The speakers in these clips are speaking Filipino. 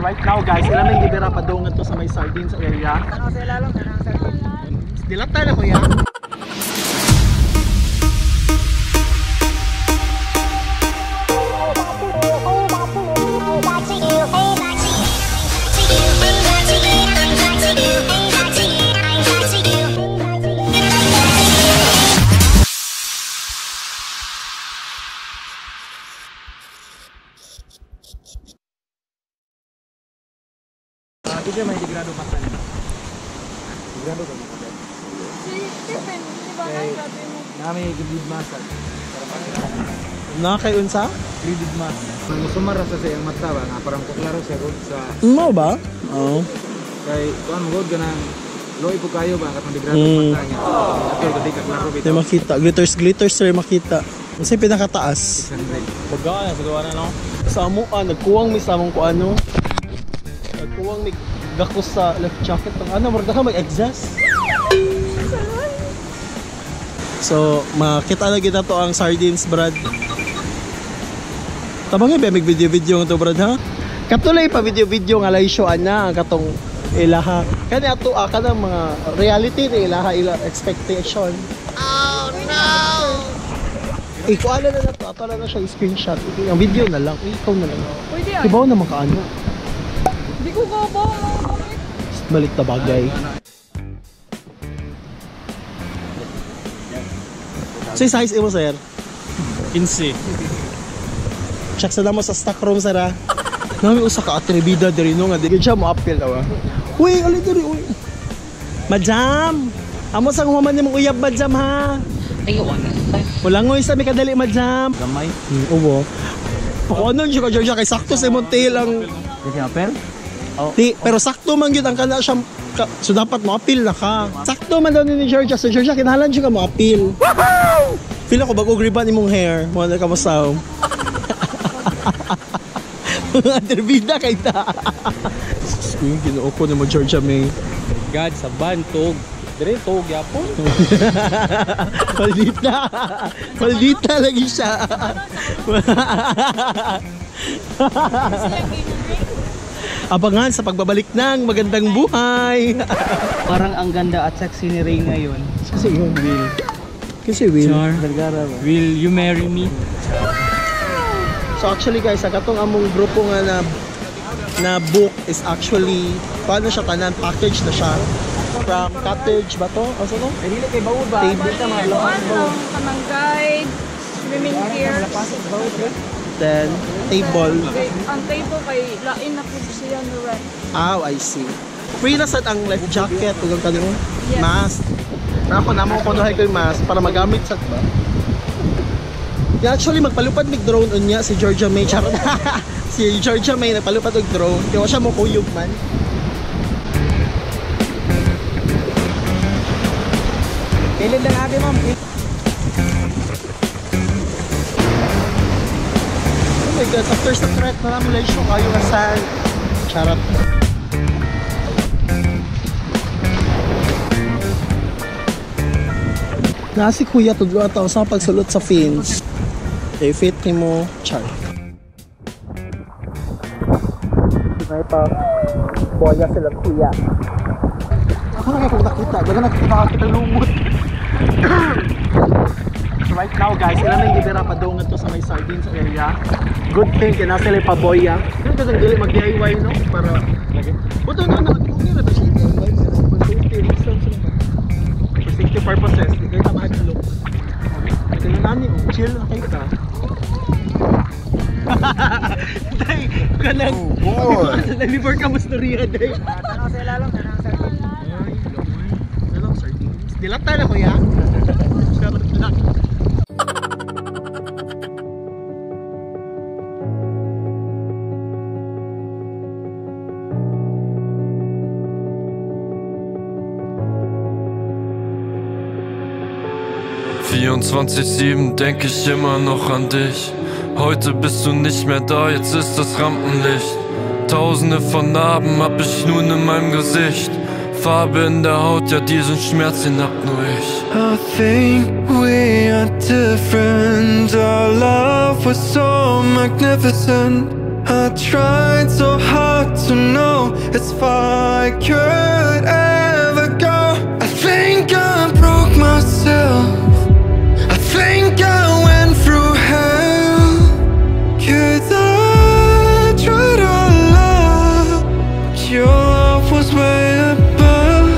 Right now guys, ilan ang gibira pa doon to sa may sardines area. Ano sa ilalong? Ano sa Dilata na kuya. Ito may degrado pa sa nila. Degrado ba mo? Si Stephen, di ba nagsabi mo? Nami gibid masal. Na kay unsa? Gibid masal. Ang sumara sa siyang mata ba na parang kuklaro siya gud sa. Mo ba? Oo. Kay kuan gud ganang loy po kayo ba katong degrado mata niya. Ato gud kay klaro bitaw. Di makita, glitters sir makita. Kasi pinakataas. Pagka na gawa na no. Sa amuan nagkuwang mi sa among kuano. Nagkuwang mi gakos sa left jacket ng ano, marga ka mag-exhaust. So, makita na kita to ang sardines, Brad. Tabangin ba mag-video-video to, Brad, ha? Katulay pa video-video nga laisyoan na ang katong ilaha. Kani ato ka ng mga reality ni ilaha expectation. Oh no! Ikuala na to, ato na siya i-screenshot. Ang video na lang, ikaw na lang. Pwede yan. Ibaw na makaano. Hindi ko ba? Balik na bagay. So size mo sir? 15. Check sa damo sa stock room sir ha. Nami usa ka atribida diri no nga di siya mo appeal daw. Uy, ali diri uy. Madam. Amo sang human nimong uyab madam ha. Ayaw Wala ngoy sa mi kadali madam. Gamay. Ubo. Pakuanon siya ka Georgia kay sakto sa imong tail ang Kasi apel? Di, pero sakto man yun ang kana siya so dapat mo appeal na ka. Sakto man daw ni Georgia. So Georgia kinahanglan siya ka mo appeal. Feel ako bago ribbon imong hair. Mo na ka masaw. Derbida kay ta. Yung ginoo ko ni mo Georgia may God sa bantog. Dire tog yapon. Maldita. Maldita lagi siya. Abangan sa pagbabalik ng magandang buhay. Parang ang ganda at sexy ni Ray ngayon. Kasi yun, Will. Kasi Will. Char. Will you marry me? So actually guys, ang katong among grupo nga na book is actually, paano siya tanan, package na siya. From cottage ba to? Ano to? Eh dili kay bawod ba? Table ka mga lakas Ano, kanang guide, swimming gear. Then, table. Ang table kay lain na po siya no rent. Ah, I see. Free na sad ang life jacket ug ang kanimo Yes. mask. Na ako namo kunohay ko yung mask para magamit sa ba. Yeah, actually magpalupad mig drone unya si Georgia May charot. Si Georgia May nagpalupad og drone. Kaya siya mo kuyog man. Pilid lang abi ma'am. Oh my God, after sa threat na naman lang siya kayo asal. Charot. Nasi kuya tudlo ataw sa pagsulot sa fins. Okay, fit ni mo, char. May pa boya sila kuya. Ako na kung nakita, daga nakita lumot. Right now guys, ilan ang gibira pa doon to sa may sardines area. Good thing kina sila pa boya. Dito sa dili mag-DIY no para lagi. Buto na okay na to siya DIY for safety reasons no. For safety purposes, di kayo mahadlok. Kaya nani chill na kayo ka. Day, kanang before ka mastoriya day. Ano sa ilalong? Ano sa Dalawang sardines. Dilata na kuya. Charot lang. ...24/7 denk ich immer noch an dich. Heute bist du nicht mehr da, jetzt ist das Rampenlicht. Tausende von Narben hab ich nun in meinem Gesicht. Farbe in der Haut, ja diesen Schmerz, den hab nur ich. I think we are different. Our love was so magnificent. I tried so hard to know as far I could ever go. I think I broke myself. I think I went through hell. 'Cause I tried our love, but your love was way above.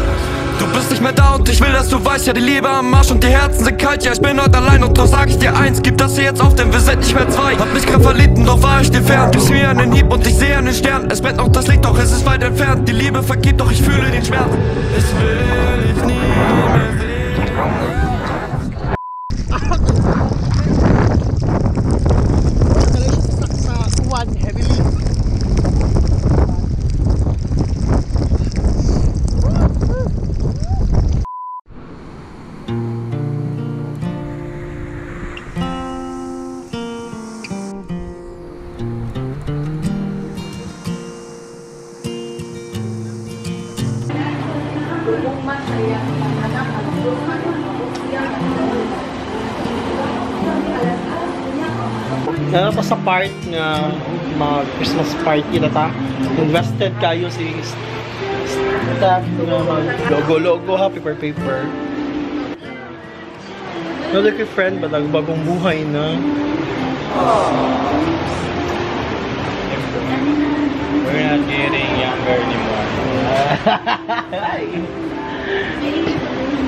Du bist nicht mehr da und ich will, dass du weißt, ja, die Liebe am Arsch und die Herzen sind kalt. Ja, ich bin heute allein und doch sag ich dir eins, gib das hier jetzt auf, denn wir sind nicht mehr zwei. Hab mich grad verliebt und doch war ich dir fern. Gibst mir einen Hieb und ich sehe einen Stern. Es brennt noch das Licht, doch es ist weit entfernt. Die Liebe vergibt, doch ich fühle den Schmerz. Ich will dich nie mehr sehen. Ano pa sa part nga mga Christmas party na ta, invested kayo si staff nga mag logo ha, paper. No, like your friend ba bagong buhay na? We're not getting younger anymore.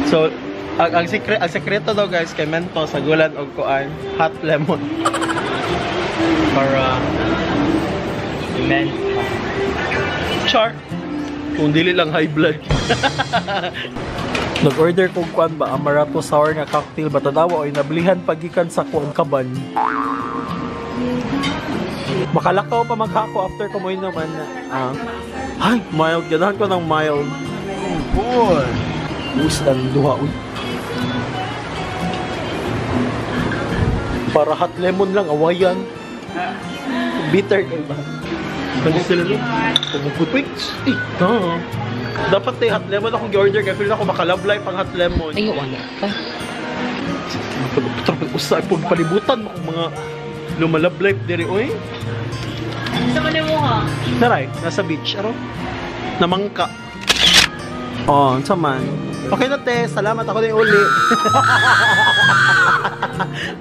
So, ang sekreto daw guys kay Mento sa gulan og kuan, hot lemon. Para men. Char. Kung dili lang high blood. Nag-order kong kuan ba, Amarato sour nga cocktail ba tadawa oy nablihan pagikan sa kuan kaban. Makalakaw pa maghako after ko mo naman na. Ay, mild. Ganahan ko ng mild. Boy. Ustan duha uy. Para hot lemon lang awayan. Bitter kayo ba? Kasi sila lang. Pumupupits. Dapat hot lemon akong i-order kaya feel ako makalove life ang hot lemon. Ay, wala pa. Usay po palibutan mo kung mga lumalove life diri oy. Sa mo ha? Naray, nasa beach. Aro? Namangka. Oh, saman. Okay na te, salamat ako na yung uli.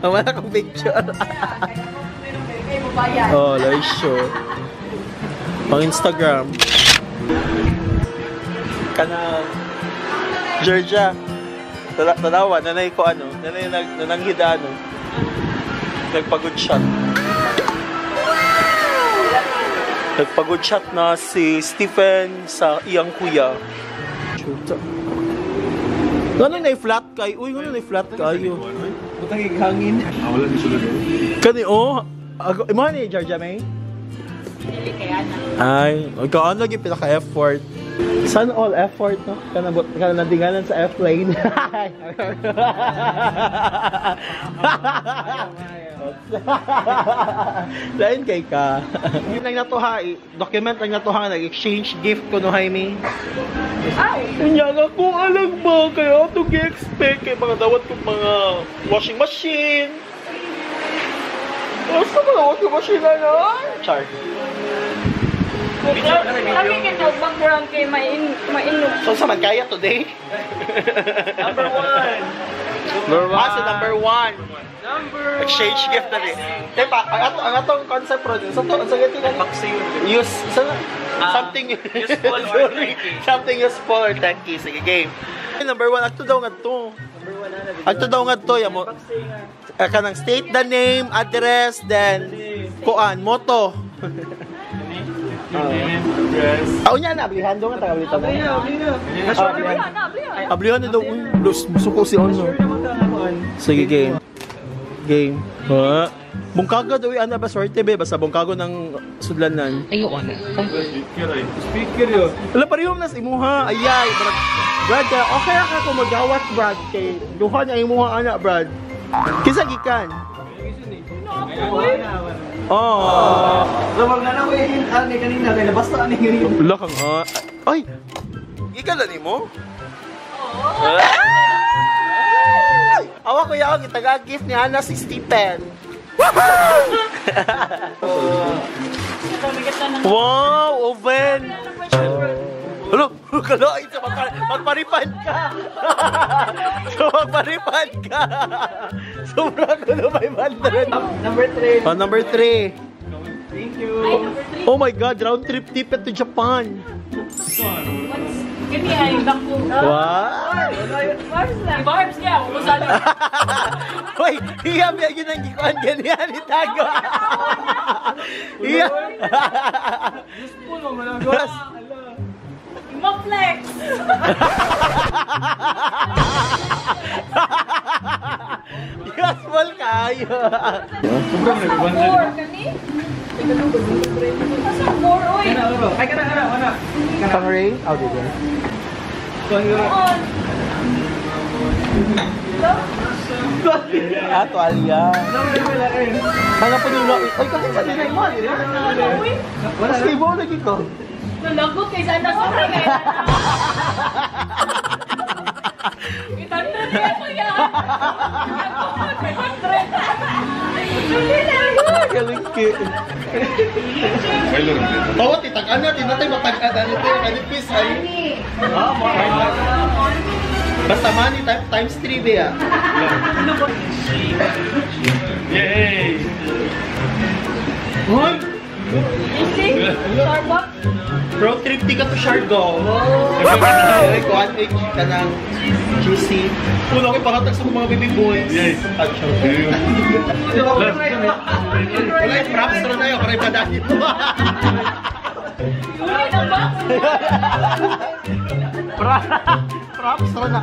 Wala akong picture. Oh, live show. Pang Instagram. Kana Georgia. Tanawa, nanay ko ano, nanay nananghida ano. Nagpagod shot. Nagpagod shot na si Stephen sa iyang kuya. Shoot. Ganun na i-flat kayo. Uy, ganun na i-flat kayo. Butang hangin. Wala ni sulod. Kani, oh. Imahan ni Georgia May? Dili kaya na. Ay, ikaw ano lagi pinaka-effort. Sana all effort, no? Kana nandinganan sa F-lane. Lain kay ka. Yun lang natuha, document lang natuha, nag-exchange gift ko no Jaime. Kanya nga ko alam ba, kaya ito gi-expect kay mga dawat kong mga washing machine. Basta mga washing machine na yan? Char. Kami kita background kay mainom. So sa magkaya today? Number 1. So number 1. Exchange gift na rin. Diba, ang atong concept pro din. So to, sa gating use, something useful or tanky. Something useful or tanky. Sige, game. Number 1, ato daw nga to. Ato daw nga to. Kanang state the name, address, then kuan, moto. Niya na, ablihan doon nga, taga-ablihan na. Ablihan na daw, suko si Ono. Sige, game. Game. Ha? Bungkago daw ana ba sorte be basta bungkago ng sudlanan. Ay, wala pa. Speaker yun. Wala parehong nas imuha. Ayay, Brad, okay ra ka ko magawat Brad kay duha na imuha ana Brad. Kisa gikan. Oh. Lamang na ako yung kanina kaya basta ani yun. Wala kang ay. Ikala nimo? Oo. Awa ko yaw, gitaga-gift ni Ana si Stephen. Ito, may ganda ng... Wow, oven. Hello, kalain sa magparipan ka. So magparipan ka. Sobra ko na 500. Number 3. Oh, number 3. Thank you. Ay, number 3. Oh my God, round trip ticket to Japan. Give me a backboard. Wow. Barbs na. Barbs niya. Umusalo. Hoy, hiyam yan yun ang gikuan ganyan, itago. Hiyam. Maflex. Yes, wal kayo. Sobrang nagawang na. Four, kani? Asa four, oy. Ay, kana. Pang-ray? Oh, dito. On. Ah, tuwalya. Kaya pa nila. Ay, kasi sa nila mo. Uy. Mas kayo mo lagi ko. Nalagot kay sana sa kanya. Itanda niya ko yan. 500. Dali na yun. Galing ki. Tawat, itagaan natin. Natay matag-adan ito. Kanipis ay. Basta money times 3 ba ya? Yay! Hoy! Easy. Starbucks. Road trip di ka to Siargao. Ay, kuhan eh, ka ng GC. Puno ko pangatag sa mga baby boys. Yes. At siya. Wala yung props na tayo, para ipadahit mo. Ulit ang box. Props na na.